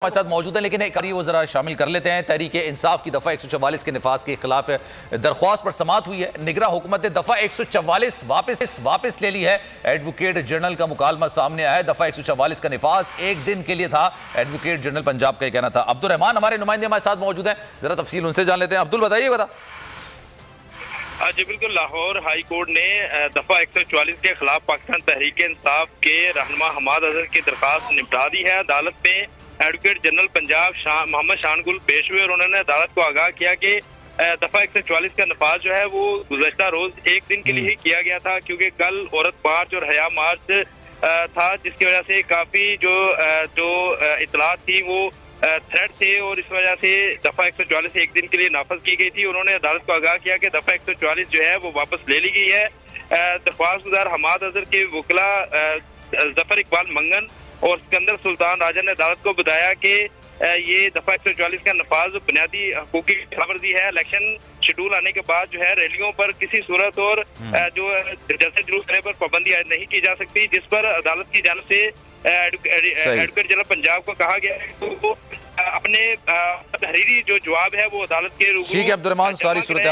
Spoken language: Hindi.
हमारे साथ मौजूद है, लेकिन एक वो जरा शामिल कर लेते हैं। तहरीक इंसाफ की दफा 144 के निफाज के खिलाफ दरख्वास्त पर समात हुई है। निगरा हुकूमत ने दफा 144 वापस ले ली है। एडवोकेट जनरल का मुकालमा सामने आया है। दफा 144 का निफाज एक दिन के लिए था। एडवोकेट जनरल पंजाब का कहना था। अब्दुल रहमान हमारे नुमाइंदे हमारे साथ मौजूद हैं, जरा तफसील उनसे जान लेते हैं। अब्दुल बताइए। जी बिल्कुल, लाहौर हाई कोर्ट ने दफा 144 के खिलाफ पाकिस्तान तहरीक इंसाफ के रहनुमा हमाद अजहर की दरखास्त निपटा दी है। अदालत में एडवोकेट जनरल पंजाब मोहम्मद शानगुल पेश हुए और उन्होंने अदालत को आगाह किया कि दफा 144 का नफाज जो है वो गुज़श्ता रोज एक दिन के लिए ही किया गया था, क्योंकि कल औरत मार्च और हया मार्च था, जिसकी वजह से काफी जो इतलात थी वो थ्रेड थे और इस वजह से दफा 144 एक दिन के लिए नाफज की गई थी। उन्होंने अदालत को आगाह किया कि दफा 144 जो है वो वापस ले ली गई है। दरख्वास्त गुजार हमाद अजहर के वकला जफर इकबाल मंगन और सिकंदर सुल्तान राजा ने अदालत को बताया कि ये दफा 144 का नफाज बुनियादी हकूक की खबरजी है। इलेक्शन शेड्यूल आने के बाद जो है रैलियों पर किसी सूरत और जो जलसे जुलूस करने पर पाबंदी नहीं की जा सकती, जिस पर अदालत की जानिब से एडवोकेट जनरल पंजाब को कहा गया है कि वो अपने तहरीरी जो जवाब है वो अदालत के रूबरू अब्दुल रहमान सारी सूरत